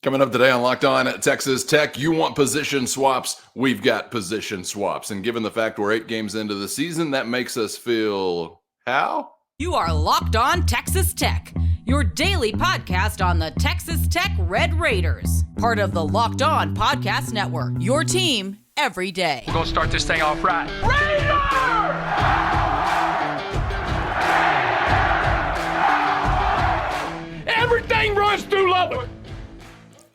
Coming up today on Locked On at Texas Tech, you want position swaps? We've got position swaps. And given the fact we're 8 games into the season, that makes us feel how? You are Locked On Texas Tech, your daily podcast on the Texas Tech Red Raiders. Part of the Locked On Podcast Network, your team every day. We're going to start this thing off right. Raider! Everything runs through Lubbock.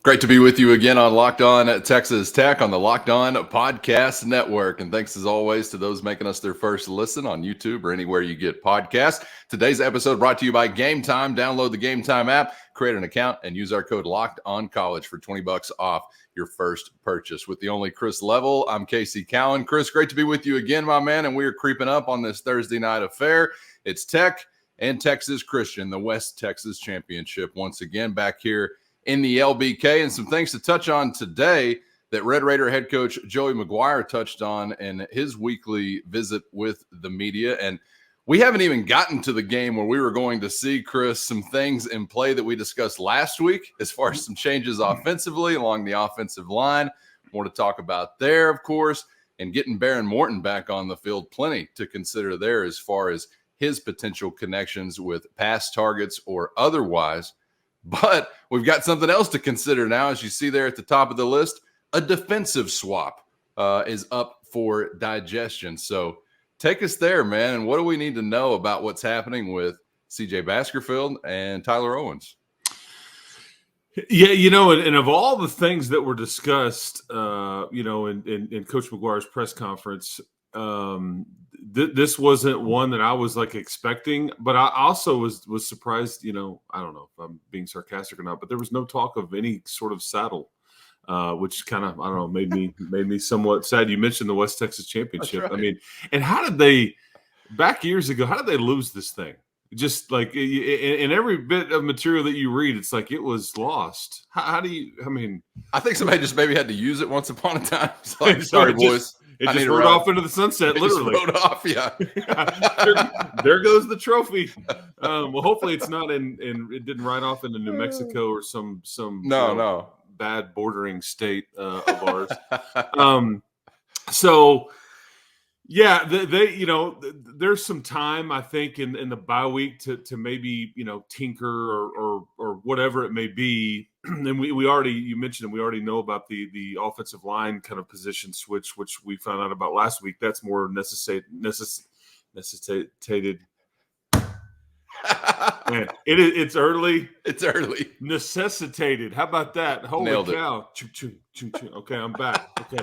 Great to be with you again on Locked On at Texas Tech on the Locked On Podcast Network. And thanks as always to those making us their first listen on YouTube or anywhere you get podcasts. Today's episode brought to you by Gametime. Download the Gametime app, create an account, and use our code LOCKEDONCollege for $20 off your first purchase. With the only Chris Level, I'm Casey Cowan. Chris, great to be with you again, my man. And we are creeping up on this Thursday night affair. It's Tech and Texas Christian, the West Texas Championship, once again back here in the LBK. And some things to touch on today that Red Raider head coach Joey McGuire touched on in his weekly visit with the media. And we haven't even gotten to the game where we were going to see, Chris, some things in play that we discussed last week as far as some changes offensively along the offensive line. More to talk about there, of course, and getting Baron Morton back on the field. Plenty to consider there as far as his potential connections with pass targets or otherwise. But we've got something else to consider now. As you see there at the top of the list, a defensive swap is up for digestion. So take us there, man. And what do we need to know about what's happening with CJ Baskerville and Tyler Owens? Yeah, and of all the things that were discussed, in Coach McGuire's press conference, this wasn't one that I was expecting, but I also was surprised. I don't know if I'm being sarcastic or not, but there was no talk of any sort of saddle, which kind of, I don't know, made me somewhat sad. You mentioned the West Texas Championship. Right. I mean, and how did they back years ago? How did they lose this thing? Just in every bit of material that you read, it's like it was lost. How do you? I mean, I think somebody just maybe had to use it once upon a time. Sorry, boys. It just rode off into the sunset, literally. Just rode off, yeah. there goes the trophy. Well, hopefully it's not it didn't ride off into New Mexico or some no bad bordering state of ours. So yeah, they there's some time I think in the bye week to maybe tinker or whatever it may be. And we already, you mentioned it, we already know about the offensive line kind of position switch, which we found out about last week. That's more necessitated. Man, it's early. It's early. Necessitated. How about that? Holy Nailed cow. Okay, I'm back. Okay.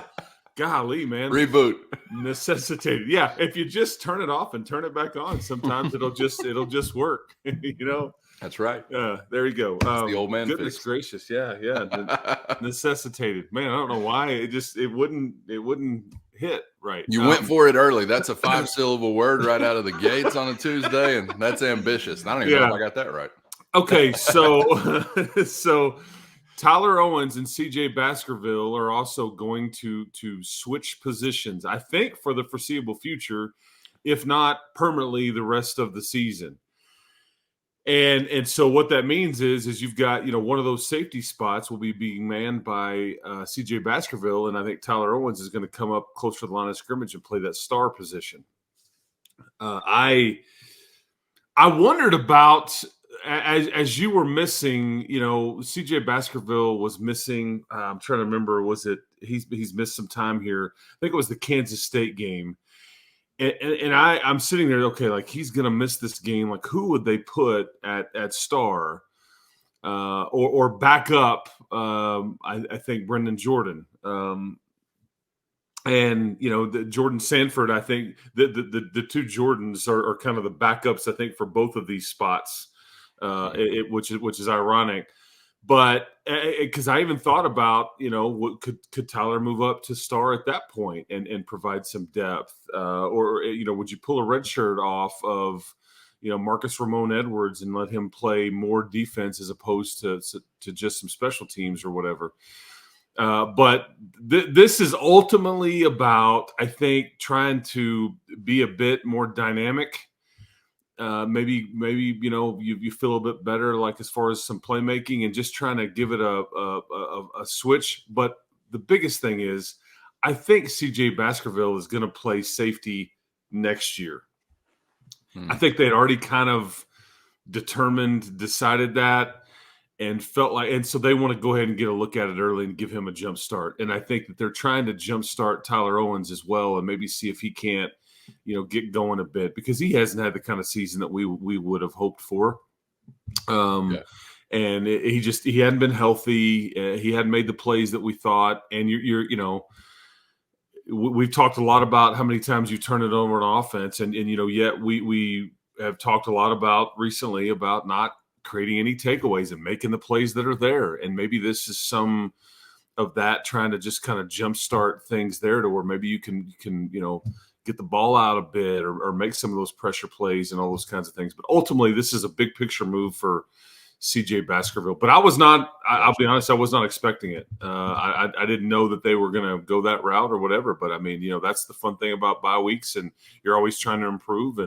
Golly, man. Reboot. Necessitated. Yeah. If you just turn it off and turn it back on, sometimes it'll just work. That's right. There you go. The old man. Goodness gracious. Yeah. Necessitated. Man, I don't know why. It wouldn't hit right. You went for it early. That's a 5-syllable word right out of the gates on a Tuesday, and that's ambitious. And I don't even know if I got that right. Okay, so Tyler Owens and CJ Baskerville are also going to switch positions, I think, for the foreseeable future, if not permanently the rest of the season. And so what that means is you've got, one of those safety spots will be being manned by CJ Baskerville, and I think Tyler Owens is going to come up close to the line of scrimmage and play that star position. I wondered about, as you were missing, CJ Baskerville was missing. I'm trying to remember, was it he's missed some time here? I think it was the Kansas State game. And I'm sitting there, okay, he's going to miss this game. Who would they put at star or back up? I think Brendan Jordan. And, the Jordan Sanford, I think the two Jordans are kind of the backups, I think, for both of these spots, which is ironic. But because I even thought about, what could Tyler move up to star at that point and provide some depth? Or would you pull a redshirt off of, Marcus Ramon Edwards and let him play more defense as opposed to just some special teams or whatever? But this is ultimately about, I think, trying to be a bit more dynamic maybe you feel a bit better, like as far as some playmaking and just trying to give it a switch. But the biggest thing is, I think CJ Baskerville is going to play safety next year. I think they'd already kind of decided that, and felt like, and so they want to go ahead and get a look at it early and give him a jump start. And I think that they're trying to jump start Tyler Owens as well, and maybe see if he can't, get going a bit, because he hasn't had the kind of season that we would have hoped for. And he hadn't been healthy. He hadn't made the plays that we thought. And we've talked a lot about how many times you turn it over on offense, and yet we have talked a lot about recently about not creating any takeaways and making the plays that are there. And maybe this is some of that, trying to just kind of jumpstart things there to where maybe you can get the ball out a bit or make some of those pressure plays and all those kinds of things. But ultimately, this is a big picture move for CJ Baskerville. But I was not, I'll be honest, I was not expecting it. I didn't know that they were going to go that route or whatever. But I mean, that's the fun thing about bye weeks, and you're always trying to improve.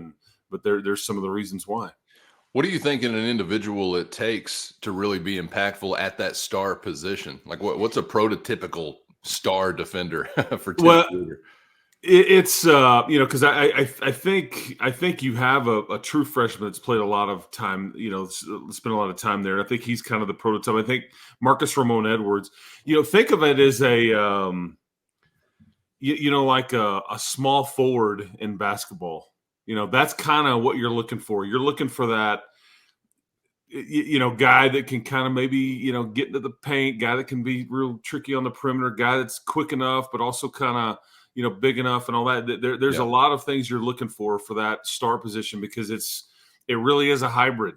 But there's some of the reasons why. What do you think in an individual it takes to really be impactful at that star position? Like what's a prototypical star defender for Tim Shooter? It's because I think you have a true freshman that's played a lot of time, spent a lot of time there. And I think he's kind of the prototype. I think Marcus Ramon Edwards, think of it as a like a small forward in basketball. That's kind of what you're looking for. You're looking for that guy that can kind of maybe get into the paint, guy that can be real tricky on the perimeter, guy that's quick enough but also kind of big enough and all that. There's a lot of things you're looking for that star position, because it really is a hybrid.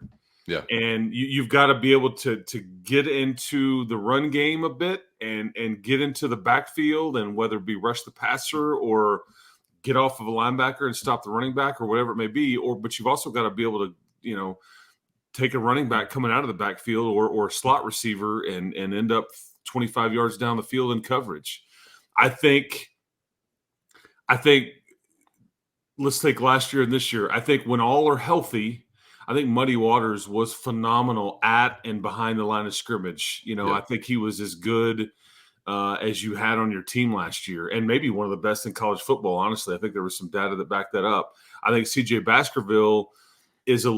Yeah. And you've got to be able to get into the run game a bit and get into the backfield, and whether it be rush the passer or get off of a linebacker and stop the running back or whatever it may be. But you've also got to be able to, take a running back coming out of the backfield or a slot receiver and end up 25 yards down the field in coverage. I think let's take last year and this year. I think when all are healthy, I think Muddy Waters was phenomenal at and behind the line of scrimmage. I think he was as good as you had on your team last year, and maybe one of the best in college football. Honestly, I think there was some data that backed that up. I think CJ Baskerville is a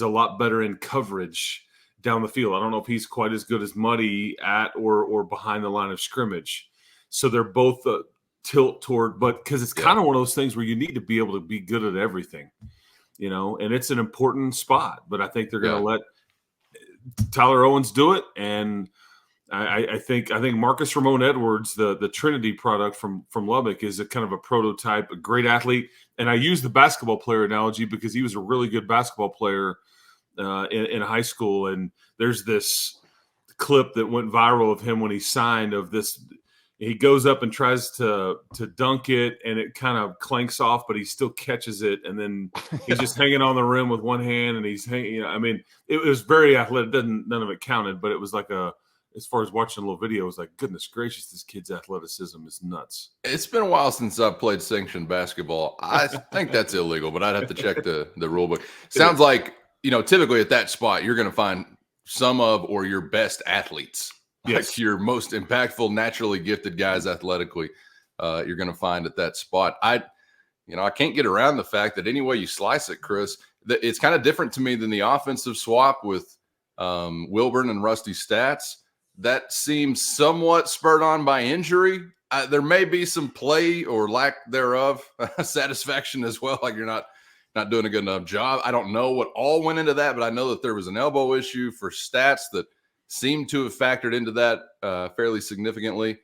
lot better in coverage down the field. I don't know if he's quite as good as Muddy at or behind the line of scrimmage. So they're both tilt toward, but because it's kind of one of those things where you need to be able to be good at everything, and it's an important spot. But I think they're going to let Tyler Owens do it, and I think Marcus Ramon Edwards, the Trinity product from Lubbock, is a kind of a prototype, a great athlete. And I use the basketball player analogy because he was a really good basketball player in high school. And there's this clip that went viral of him when he signed, of this. He goes up and tries to dunk it, and it kind of clanks off, but he still catches it. And then he's just hanging on the rim with one hand, and he's hanging. It was very athletic. None of it counted, but it was like as far as watching a little video, it was like, goodness gracious, this kid's athleticism is nuts. It's been a while since I've played sanctioned basketball. I think that's illegal, but I'd have to check the rule book. Sounds like, typically at that spot, you're going to find some of or your best athletes. Yes. Like your most impactful, naturally gifted guys athletically, you're going to find at that spot. I can't get around the fact that any way you slice it, Chris, that it's kind of different to me than the offensive swap with Wilburn and Rusty Staats. That seems somewhat spurred on by injury. There may be some play or lack thereof satisfaction as well. Like you're not doing a good enough job. I don't know what all went into that, but I know that there was an elbow issue for Staats that seemed to have factored into that fairly significantly.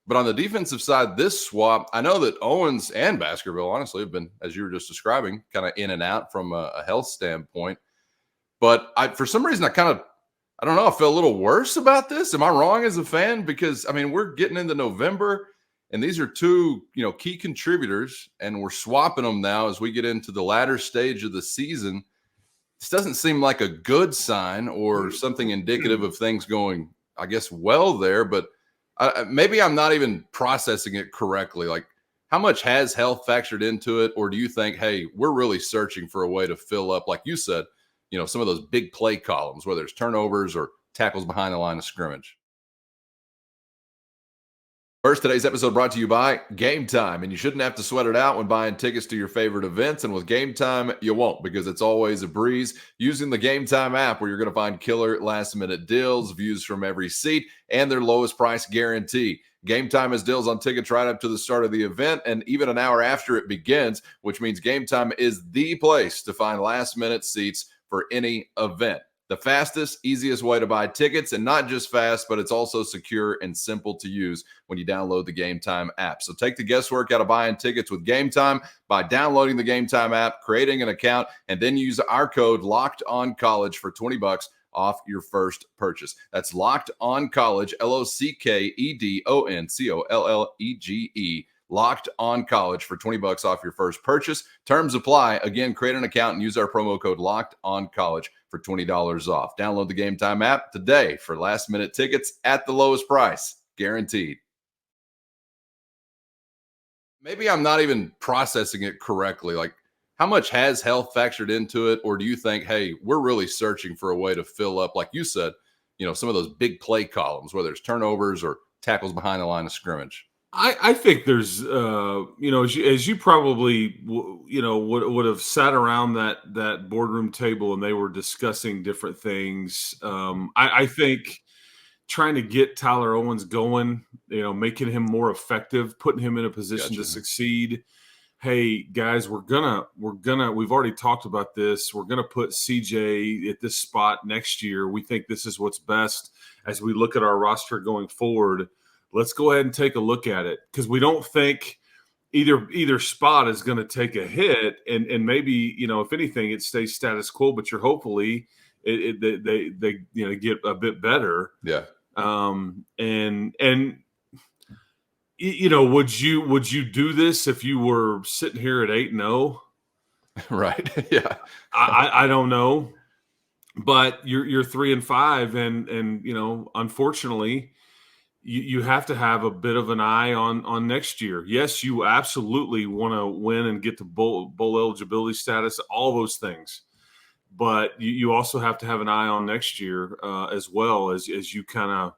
But on the defensive side, this swap, I know that Owens and Baskerville, honestly, have been, as you were just describing, kind of in and out from a health standpoint. But for some reason, I don't know, I feel a little worse about this. Am I wrong as a fan? Because, we're getting into November, and these are two, key contributors, and we're swapping them now as we get into the latter stage of the season. This doesn't seem like a good sign or something indicative of things going, I guess, well there. But maybe I'm not even processing it correctly. Like, how much has health factored into it? Or do you think, hey, we're really searching for a way to fill up, like you said, some of those big play columns, whether it's turnovers or tackles behind the line of scrimmage? First, today's episode brought to you by Gametime, and you shouldn't have to sweat it out when buying tickets to your favorite events. And with Gametime, you won't, because it's always a breeze using the Gametime app, where you're going to find killer last-minute deals, views from every seat, and their lowest price guarantee. Gametime has deals on tickets right up to the start of the event and even an hour after it begins, which means Gametime is the place to find last-minute seats for any event. The fastest, easiest way to buy tickets, and not just fast, but it's also secure and simple to use when you download the Gametime app. So take the guesswork out of buying tickets with Gametime by downloading the Gametime app, creating an account, and then use our code LOCKEDONCollege for $20 off your first purchase. That's Locked On College, LOCKEDONCOLLEGE. Locked On College for $20 off your first purchase. Terms apply. Again, create an account and use our promo code Locked On College for $20 off. Download the Gametime app today for last-minute tickets at the lowest price, guaranteed. Maybe I'm not even processing it correctly. Like, how much has health factored into it? Or do you think, hey, we're really searching for a way to fill up, like you said, some of those big play columns, whether it's turnovers or tackles behind the line of scrimmage? I think there's, as you probably, would have sat around that boardroom table and they were discussing different things. I think trying to get Tyler Owens going, making him more effective, putting him in a position to succeed. Hey guys, we've already talked about this. We're gonna put CJ at this spot next year. We think this is what's best as we look at our roster going forward. Let's go ahead and take a look at it, because we don't think either spot is going to take a hit, and maybe if anything it stays status quo. But you're hopefully they get a bit better. Yeah. Would you do this if you were sitting here at 8-0? Right. Yeah. I don't know, but you're 3-5, and unfortunately, you have to have a bit of an eye on next year. Yes, you absolutely want to win and get to bowl eligibility status, all those things. But you also have to have an eye on next year as well, as you kind of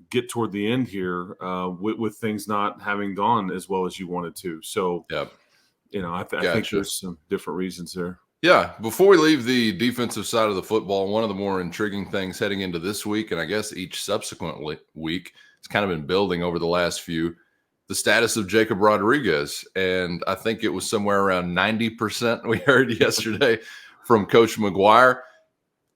get toward the end here with things not having gone as well as you wanted to. So, yep. I think there's some different reasons there. Yeah. Before we leave the defensive side of the football, one of the more intriguing things heading into this week, and I guess each subsequent week, it's kind of been building over the last few, the status of Jacob Rodriguez. And I think it was somewhere around 90% we heard yesterday from Coach McGuire.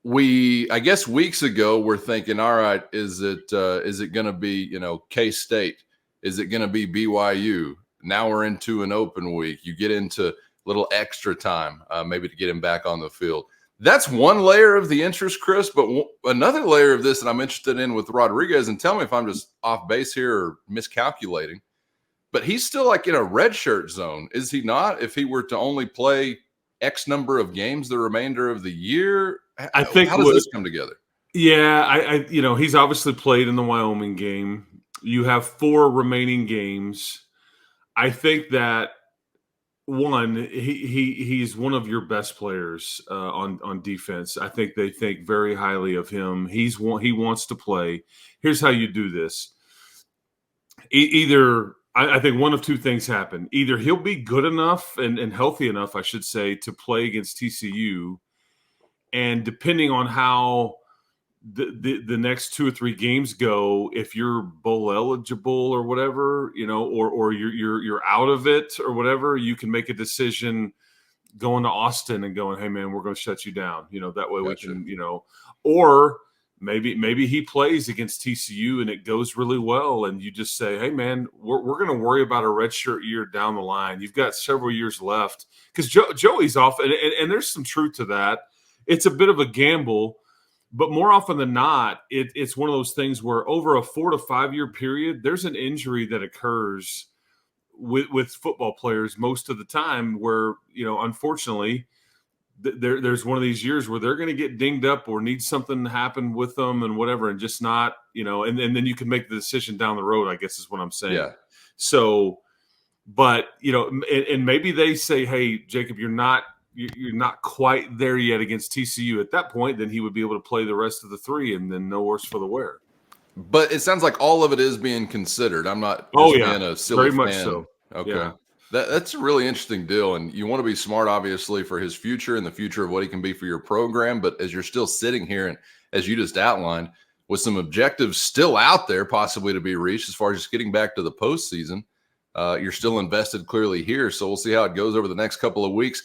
I guess weeks ago, we're thinking, all right, is it going to be, K-State? Is it going to be BYU? Now we're into an open week. You get into little extra time, maybe to get him back on the field. That's one layer of the interest, Chris, but another layer of this that I'm interested in with Rodriguez, and tell me if I'm just off base here or miscalculating, but he's still like in a redshirt zone, is he not? If he were to only play X number of games the remainder of the year, I think how does this come together? Yeah, he's obviously played in the Wyoming game. You have 4 remaining games. I think that he's one of your best players on defense. I think they think very highly of him. He wants to play. Here's how you do this. I think one of two things happen. Either he'll be good enough and healthy enough, I should say, to play against TCU, and depending on how the next 2 or 3 games go, if you're bowl eligible or whatever, or you're out of it or whatever, you can make a decision going to Austin and going, hey man, we're going to shut you down. That way we can, or maybe he plays against TCU and it goes really well, and you just say, hey man, we're going to worry about a redshirt year down the line. You've got several years left, because Joey's off, and there's some truth to that. It's a bit of a gamble. But more often than not, it's one of those things where over a 4 to 5 year period, there's an injury that occurs with football players most of the time where, unfortunately, there's one of these years where they're going to get dinged up or need something to happen with them and whatever, and just not, and then you can make the decision down the road, I guess is what I'm saying. Yeah. So But, and maybe they say, hey, Jacob, you're not quite there yet against TCU. At that point, then he would be able to play the rest of the three, and then no worse for the wear. But it sounds like all of it is being considered. I'm not just being a silly very much fan. so. Okay. Yeah. That's a really interesting deal. And you want to be smart, obviously, for his future and the future of what he can be for your program. But as you're still sitting here and as you just outlined, with some objectives still out there possibly to be reached as far as just getting back to the postseason, you're still invested clearly here. So we'll see how it goes over the next couple of weeks.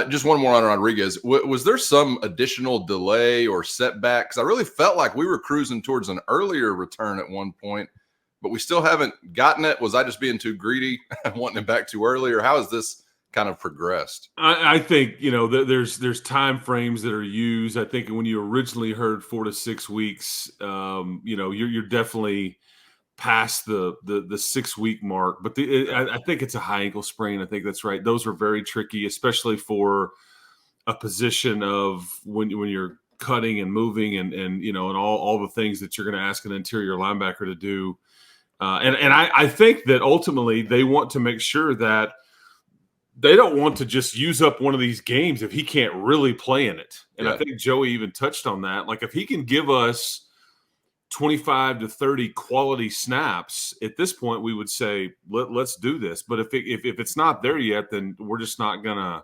Just one more on Rodriguez. Was there some additional delay or setback? Because I really felt like we were cruising towards an earlier return at one point, but we still haven't gotten it. Was I just being too greedy, wanting him back too early, or how has this kind of progressed? I think, there's time frames that are used. I think when you originally heard 4 to 6 weeks, you're definitely past the 6 week mark, but I think it's a high ankle sprain. I think that's right. Those are very tricky, especially for a position of when you're cutting and moving and all the things that you're going to ask an interior linebacker to do. And I think that ultimately they want to make sure that they don't want to just use up one of these games if he can't really play in it. And I think Joey even touched on that. Like if he can give us 25 to 30 quality snaps, at this point we would say let's do this. But if it's not there yet, then we're just not gonna,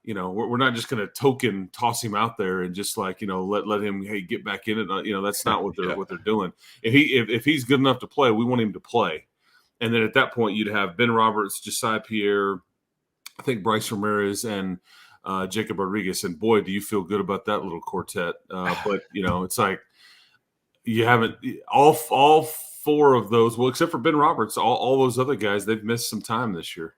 we're not just gonna token toss him out there and just let him get back in it. That's not what they're doing. If he's good enough to play, we want him to play. And then at that point you'd have Ben Roberts, Josiah Pierre, I think Bryce Ramirez, and Jacob Rodriguez. And boy, do you feel good about that little quartet. But it's like, you haven't all 4 of those. Well, except for Ben Roberts, all those other guys, they've missed some time this year.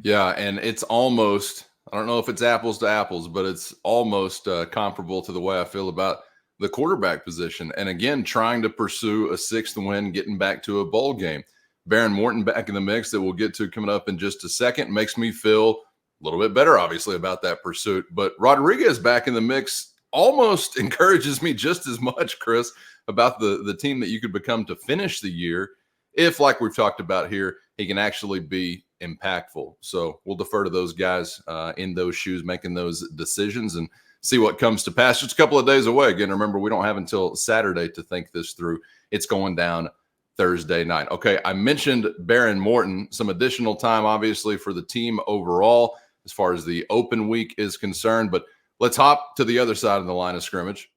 Yeah, and it's almost, I don't know if it's apples to apples, but it's almost comparable to the way I feel about the quarterback position. And again, trying to pursue a 6th win, getting back to a bowl game. Baron Morton back in the mix that we'll get to coming up in just a second makes me feel a little bit better, obviously, about that pursuit. But Rodriguez back in the mix almost encourages me just as much, Chris, about the team that you could become to finish the year if, like we've talked about here, he can actually be impactful. So we'll defer to those guys in those shoes making those decisions and see what comes to pass. Just a couple of days away. Again, remember, we don't have until Saturday to think this through. It's going down Thursday night. Okay, I mentioned Baron Morton. Some additional time, obviously, for the team overall as far as the open week is concerned. But let's hop to the other side of the line of scrimmage.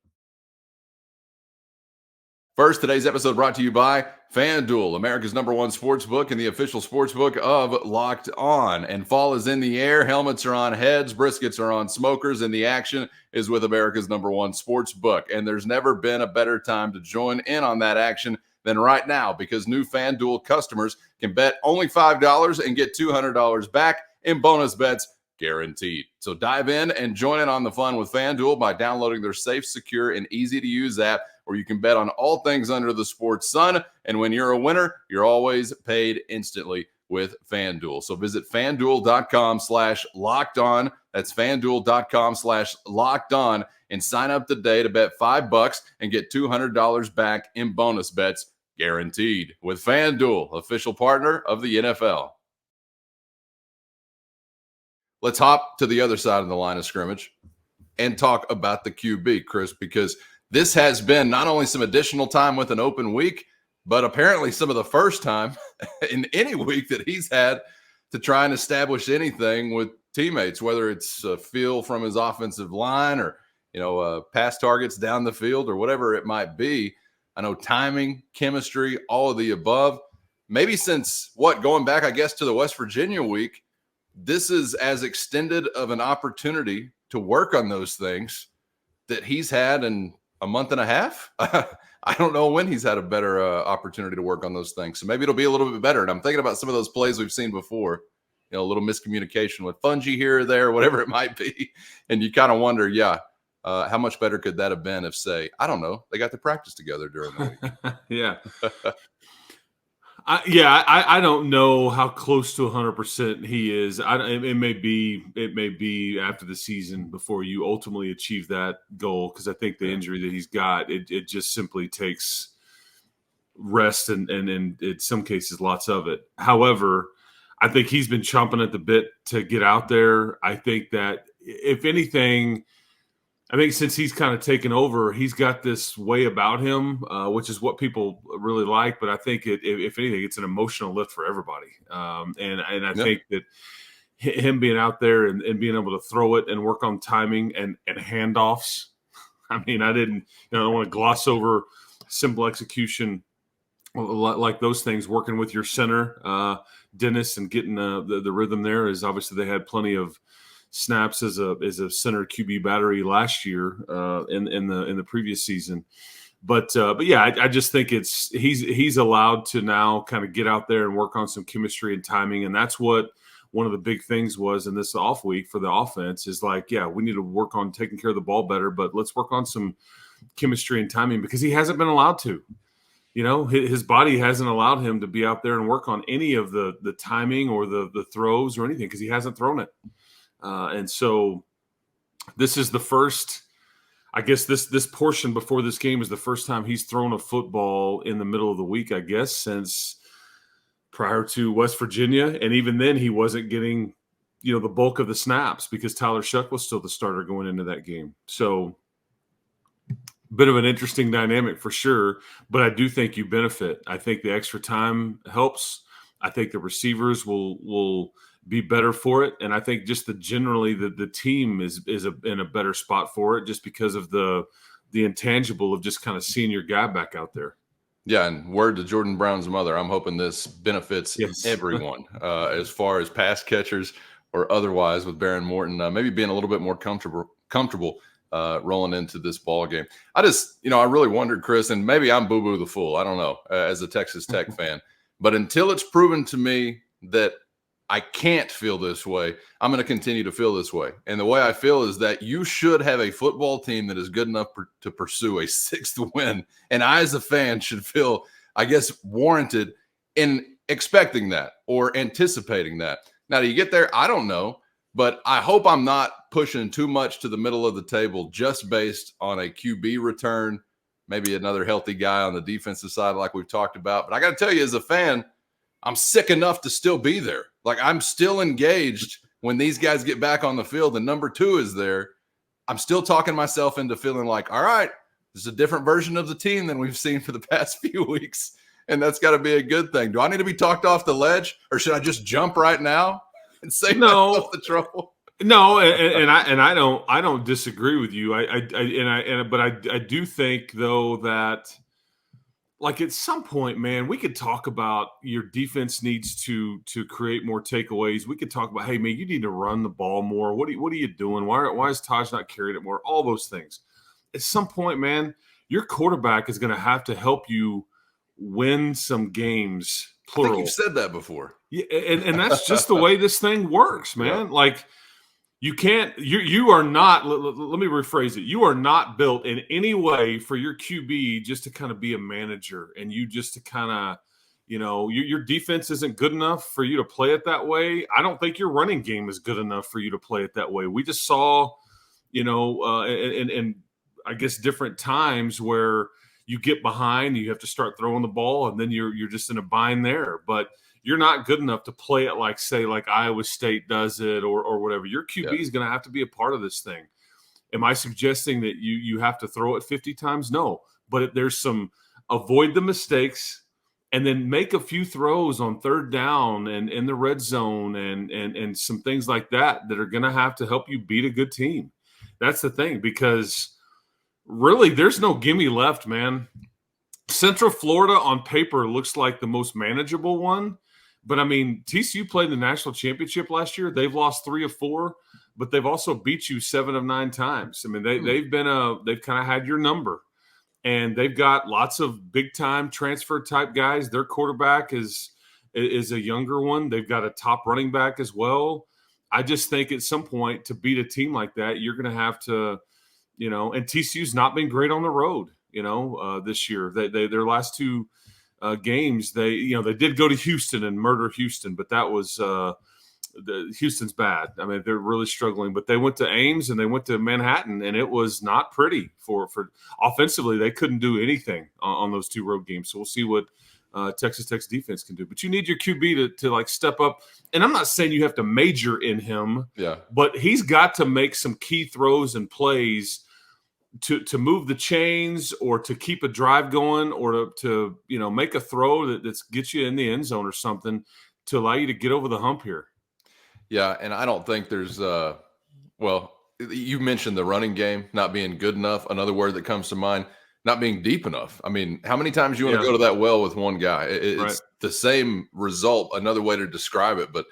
First, today's episode brought to you by FanDuel, America's #1 sportsbook and the official sportsbook of Locked On. And fall is in the air. Helmets are on heads. Briskets are on smokers. And the action is with America's #1 sportsbook. And there's never been a better time to join in on that action than right now, because new FanDuel customers can bet only $5 and get $200 back in bonus bets guaranteed. So dive in and join in on the fun with FanDuel by downloading their safe, secure, and easy-to-use app where you can bet on all things under the sports sun. And when you're a winner, you're always paid instantly with FanDuel. So visit FanDuel.com/lockedon. That's FanDuel.com/lockedon and sign up today to bet $5 and get $200 back in bonus bets guaranteed with FanDuel, official partner of the NFL. Let's hop to the other side of the line of scrimmage and talk about the QB, Chris, because this has been not only some additional time with an open week, but apparently some of the first time in any week that he's had to try and establish anything with teammates, whether it's a feel from his offensive line or, pass targets down the field or whatever it might be. I know timing, chemistry, all of the above. Maybe since going back, I guess, to the West Virginia week, this is as extended of an opportunity to work on those things that he's had in a month and a half. I don't know when he's had a better opportunity to work on those things. So maybe it'll be a little bit better. And I'm thinking about some of those plays we've seen before, a little miscommunication with Fungi here or there, whatever it might be. And you kind of wonder, how much better could that have been if, say, I don't know, they got to practice together during the week. Yeah. I don't know how close to 100% he is. It may be after the season before you ultimately achieve that goal, because I think the injury that he's got, it just simply takes rest and in some cases lots of it. However, I think he's been chomping at the bit to get out there. I think that if anything, I think since he's kind of taken over, he's got this way about him, which is what people really like. But I think if anything, it's an emotional lift for everybody. And I think that him being out there and being able to throw it and work on timing and handoffs. I mean, I don't want to gloss over simple execution like those things, working with your center, Dennis, and getting the rhythm there. Is obviously they had plenty of snaps as a center QB battery last year in the previous season. But yeah, I just think he's allowed to now kind of get out there and work on some chemistry and timing. And that's what one of the big things was in this off week for the offense is like, yeah, we need to work on taking care of the ball better, but let's work on some chemistry and timing because he hasn't been allowed to. You know, his body hasn't allowed him to be out there and work on any of the timing or the throws or anything because he hasn't thrown it. And so this is the first, I guess this portion before this game is the first time he's thrown a football in the middle of the week, I guess, since prior to West Virginia. And even then he wasn't getting, the bulk of the snaps because Tyler Shuck was still the starter going into that game. So bit of an interesting dynamic for sure, but I do think you benefit. I think the extra time helps. I think the receivers will be better for it, and I think just generally the team is in a better spot for it, just because of the intangible of just kind of seeing your guy back out there. Yeah, and word to Jordan Brown's mother, I'm hoping this benefits everyone as far as pass catchers or otherwise, with Baron Morton maybe being a little bit more comfortable rolling into this ball game. I just, I really wondered, Chris, and maybe I'm boo-boo the fool. I don't know, as a Texas Tech fan. But until it's proven to me that I can't feel this way, I'm going to continue to feel this way. And the way I feel is that you should have a football team that is good enough to pursue a 6th win. And I, as a fan, should feel, I guess, warranted in expecting that or anticipating that. Now, do you get there? I don't know. But I hope I'm not pushing too much to the middle of the table just based on a QB return, maybe another healthy guy on the defensive side like we've talked about. But I got to tell you, as a fan, I'm sick enough to still be there. Like, I'm still engaged when these guys get back on the field and number 2 is there. I'm still talking myself into feeling like, all right, this is a different version of the team than we've seen for the past few weeks. And that's got to be a good thing. Do I need to be talked off the ledge, or should I just jump right now and save myself the trouble? No, and I don't disagree with you. But I do think though that, like, at some point, man, we could talk about your defense needs to create more takeaways. We could talk about, hey, man, you need to run the ball more. What are you doing? Why is Taj not carrying it more? All those things. At some point, man, your quarterback is going to have to help you win some games. Plural. I think you've said that before. Yeah, and that's just the way this thing works, man. Yeah. Like, you can't, you are not, let me rephrase it. You are not built in any way for your QB just to kind of be a manager and you just to kind of, your defense isn't good enough for you to play it that way. I don't think your running game is good enough for you to play it that way. We just saw, and I guess different times where you get behind, you have to start throwing the ball, and then you're just in a bind there. But you're not good enough to play it like, say, like Iowa State does it or whatever. Your QB is going to have to be a part of this thing. Am I suggesting that you have to throw it 50 times? No. But there's some avoid the mistakes and then make a few throws on 3rd down and in the red zone and some things like that are going to have to help you beat a good team. That's the thing, because really there's no gimme left, man. Central Florida on paper looks like the most manageable one. But, I mean, TCU played the national championship last year. They've lost 3 of 4, but they've also beat you 7 of 9 times. I mean, they've kind of had your number. And they've got lots of big-time transfer-type guys. Their quarterback is a younger one. They've got a top running back as well. I just think at some point to beat a team like that, you're going to have to, and TCU's not been great on the road, this year. Their last 2 games, they did go to Houston and murder Houston, but that was Houston's bad. I mean, they're really struggling, but they went to Ames and they went to Manhattan, and it was not pretty for offensively. They couldn't do anything on those 2 road games. So we'll see what Texas Tech's defense can do. But you need your QB to like step up. And I'm not saying you have to major in him, but he's got to make some key throws and plays to move the chains or to keep a drive going or to make a throw that gets you in the end zone or something to allow you to get over the hump here. Yeah, and I don't think there's you mentioned the running game not being good enough. Another word that comes to mind, not being deep enough. I mean, how many times do you want to go to that well with one guy? It's the same result, another way to describe it, but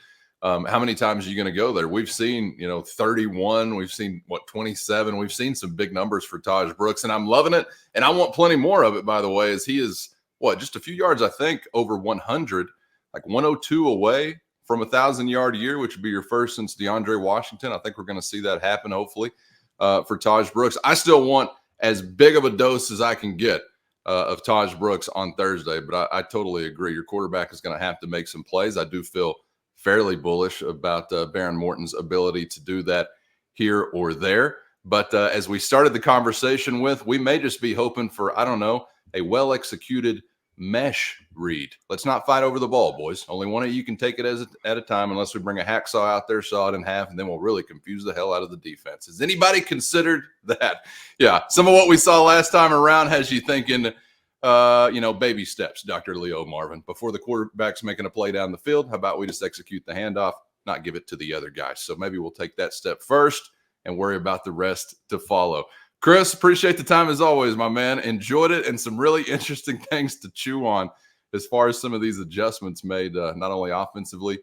how many times are you going to go there? We've seen, 31. We've seen, 27. We've seen some big numbers for Taj Brooks, and I'm loving it. And I want plenty more of it, by the way, as he is, just a few yards, I think, over 100, like 102 away from 1,000-yard year, which would be your first since DeAndre Washington. I think we're going to see that happen, hopefully, for Taj Brooks. I still want as big of a dose as I can get of Taj Brooks on Thursday, but I totally agree. Your quarterback is going to have to make some plays. I do feel fairly bullish about Baron Morton's ability to do that here or there. But as we started the conversation with, we may just be hoping for, a well-executed mesh read. Let's not fight over the ball, boys. Only one of you can take it at a time unless we bring a hacksaw out there, saw it in half, and then we'll really confuse the hell out of the defense. Has anybody considered that? Yeah, some of what we saw last time around has you thinking, baby steps, Dr. Leo Marvin. Before the quarterback's making a play down the field, how about we just execute the handoff, not give it to the other guy? So maybe we'll take that step first and worry about the rest to follow. Chris, appreciate the time as always, my man. Enjoyed it, and some really interesting things to chew on as far as some of these adjustments made, not only offensively,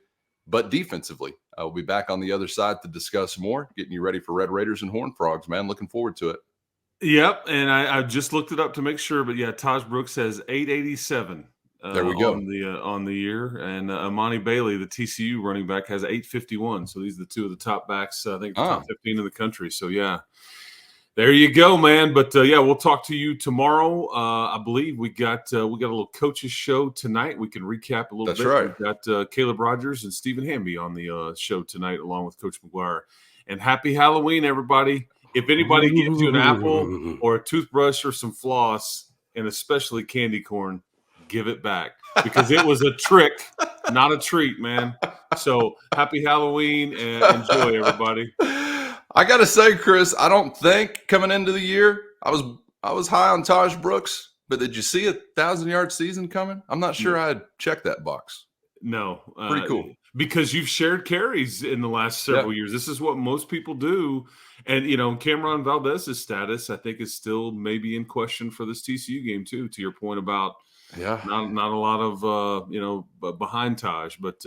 but defensively. We'll be back on the other side to discuss more, getting you ready for Red Raiders and Horned Frogs, man. Looking forward to it. Yep, and I just looked it up to make sure, but Taj Brooks has 887. There we go on the year, and Amani Bailey, the TCU running back, has 851. So these are the two of the top backs, I think, top 15 in the country. So there you go, man. But we'll talk to you tomorrow. I believe we got a little coaches show tonight. We can recap a little bit. That's right. We got Caleb Rogers and Stephen Hamby on the show tonight, along with Coach McGuire. And happy Halloween, everybody. If anybody gives you an apple or a toothbrush or some floss, and especially candy corn, give it back, because it was a trick, not a treat, man. So happy Halloween and enjoy, everybody. I got to say, Chris, I don't think coming into the year I was high on Taj Brooks, but did you see 1,000-yard season coming? I'm not sure I'd check that box. No. Pretty cool. Because you've shared carries in the last several years. This is what most people do. And, Cameron Valdez's status, I think, is still maybe in question for this TCU game, too, to your point about not a lot of, behind Taj. But,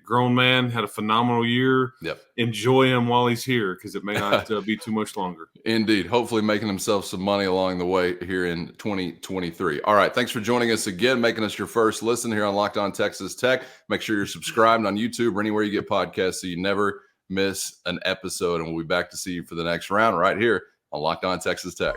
grown man, had a phenomenal year. Yep. Enjoy him while he's here, because it may not be too much longer. Indeed. Hopefully making himself some money along the way here in 2023. All right. Thanks for joining us again, making us your first listen here on Locked On Texas Tech. Make sure you're subscribed on YouTube or anywhere you get podcasts so you never miss an episode. And we'll be back to see you for the next round right here on Locked On Texas Tech.